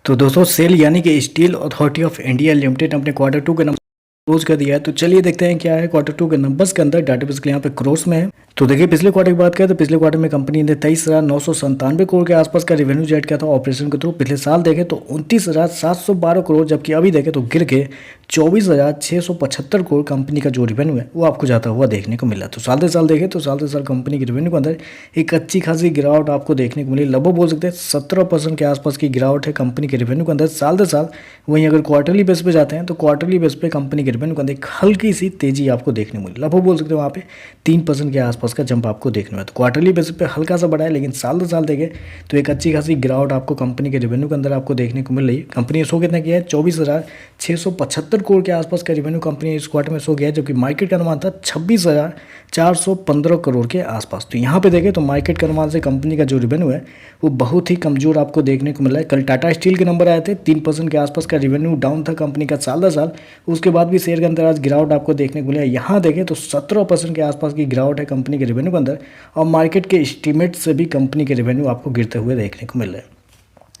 तो दोस्तों सेल यानी कि steel authority of India limited अपने क्वार्टर टू के नंबर क्लोज कर दिया है। तो चलिए देखते हैं क्या है क्वार्टर टू के नंबर्स के अंदर। डाटाबेस के यहाँ पे क्रोर्स में है। तो देखिए पिछले क्वार्टर की बात करें तो पिछले क्वार्टर में कंपनी ने 23,997 करोड़ के आसपास का रेवेन्यू जनरेट किया था ऑपरेशन के थ्रू। पिछले साल देखें तो 29,712 करोड़, जबकि अभी देखें तो गिर के 24,675 करोड़ कंपनी का जो रेवेन्यू है वो आपको जाता हुआ देखने को मिला। तो साल से साल देखें तो साल से साल कंपनी के रेवेन्यू के अंदर एक अच्छी खासी गिरावट आपको देखने को मिली। लगभग बोल सकते हैं 17% के आसपास की गिरावट है कंपनी के रेवेन्यू के अंदर साल से साल। वहीं अगर क्वार्टरली बेस पे जाते हैं तो क्वार्टरली बेस पे कंपनी के रेवेन्यू के अंदर एक हल्की सी तेजी आपको देखने को मिली। लगभग बोल सकते हैं वहाँ पे 3% के आसपास का जंप आपको देखने में। तो क्वार्टरली बेस पे हल्का सा बढ़ा है, लेकिन साल से साल देखें तो एक अच्छी खासी गिरावट आपको कंपनी के रेवेन्यू के अंदर आपको देखने को मिल रही है। कंपनी ने शो कितना किया है 24,675 करोड़ के आसपास का रेवेन्यू कंपनी इस क्वार्टर में शो किया है, जबकि मार्केट का अनुमान था 26,415 करोड़ के आसपास। तो यहाँ पे देखें तो मार्केट के अनुमान से कंपनी का जो रेवेन्यू है वो बहुत ही कमजोर आपको देखने को मिला है। कल टाटा स्टील के नंबर आए थे, 3% के आसपास का रेवेन्यू डाउन था कंपनी का साल दर साल। उसके बाद भी शेयर के अंदर आज गिरावट आपको देखने को मिला है। यहाँ देखें तो 17% के आसपास की गिरावट है कंपनी के रेवेन्यू के अंदर, और मार्केट के एस्टीमेट से भी कंपनी के रेवेन्यू आपको गिरते हुए देखने को मिल रहे हैं।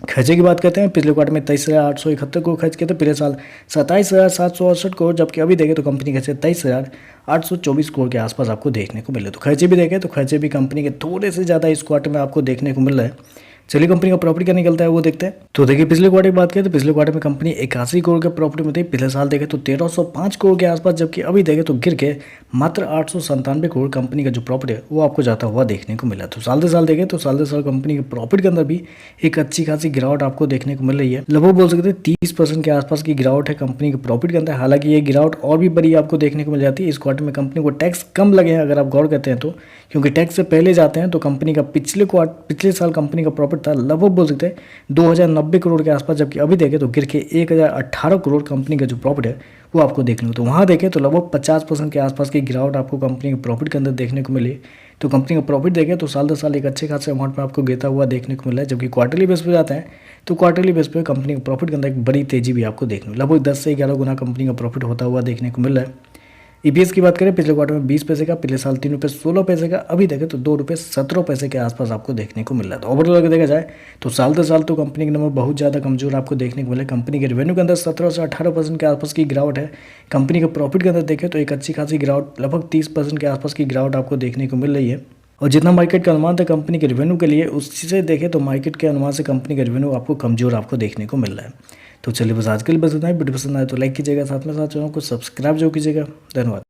खर्चे की बात करते हैं, पिछले क्वार्टर में 23,871 करोड़ खर्च किए थे, पिछले साल 27,768 करोड़, जबकि अभी देखें तो कंपनी खर्चे 23,824 करोड़ के आसपास आपको देखने को मिले। तो खर्चे भी देखें तो खर्चे भी कंपनी के थोड़े से ज़्यादा इस क्वार्टर में आपको देखने को मिल रहा है। चलिए कंपनी का प्रॉफिट क्या निकलता है वो देखते हैं। तो देखिए पिछले क्वार्टर की बात करें तो पिछले क्वार्टर में कंपनी 81 करोड़ के प्रॉफिट में थी। पिछले साल देखें तो 1,305 करोड़ के आसपास, जबकि अभी देखें तो गिर के मात्र 897 करोड़ कंपनी का जो प्रॉफिट है वो आपको जाता हुआ देखने को मिला। तो साल से साल देखें तो साल से साल कंपनी के प्रॉफिट के अंदर भी एक अच्छी खासी गिरावट आपको देखने को मिल रही है। लगभग बोल सकते हैं 30% के आसपास की गिरावट है कंपनी के प्रॉफिट के अंदर। हालांकि ये गिरावट और भी बड़ी आपको देखने को मिल जाती है। इस क्वार्टर में कंपनी को टैक्स कम लगे हैं अगर आप गौर करते हैं तो, क्योंकि टैक्स से पहले जाते हैं तो कंपनी का पिछले साल कंपनी का प्रॉफिट था लगभग बोल सकते हैं 2,090 करोड़ के आसपास, जबकि अभी देखें तो गिर के 1,018 करोड़ कंपनी का जो प्रॉफिट है वो आपको देखने को। तो वहाँ देखें तो लगभग 50% के आसपास की गिरावट आपको कंपनी के प्रॉफिट के अंदर देखने को मिली। तो कंपनी का प्रॉफिट देखें तो साल दर साल एक अच्छे खासे अमाउंट में आपको गिरता हुआ देखने को मिला है। जबकि क्वार्टरली बेस पे जाते हैं तो क्वार्टरली बेस पे कंपनी के प्रॉफिट के अंदर एक बड़ी तेजी भी आपको देखने को, लगभग 10 से 11 गुना कंपनी का प्रॉफिट होता हुआ देखने को मिल रहा है। ईपीएस की बात करें पिछले क्वार्टर में 20 पैसे का, पिछले साल 3 रुपये 16 पैसे का, अभी देखें तो 2 रुपये 17 पैसे के आसपास आपको देखने को मिल रहा है। तो ओवरऑल अगर देखा जाए तो साल दर साल तो कंपनी के नंबर बहुत ज़्यादा कमजोर आपको देखने को मिले। कंपनी के रेवेन्यू के अंदर 17 से 18% के आसपास की गिरावट है। कंपनी के प्रॉफिट के अंदर देखें तो एक अच्छी खासी गिरावट लगभग 30% के आसपास की गिरावट आपको देखने को मिल रही है। और जितना मार्केट का अनुमान था कंपनी के रेवेन्यू के लिए, उससे देखें तो मार्केट के अनुमान से कंपनी का रेवेन्यू आपको कमजोर आपको देखने को मिल रहा है। तो चलिए बस आज के लिए बस इतना ही। वीडियो पसंद आए तो लाइक कीजिएगा, साथ में साथ चैनल को सब्सक्राइब जो कीजिएगा। धन्यवाद।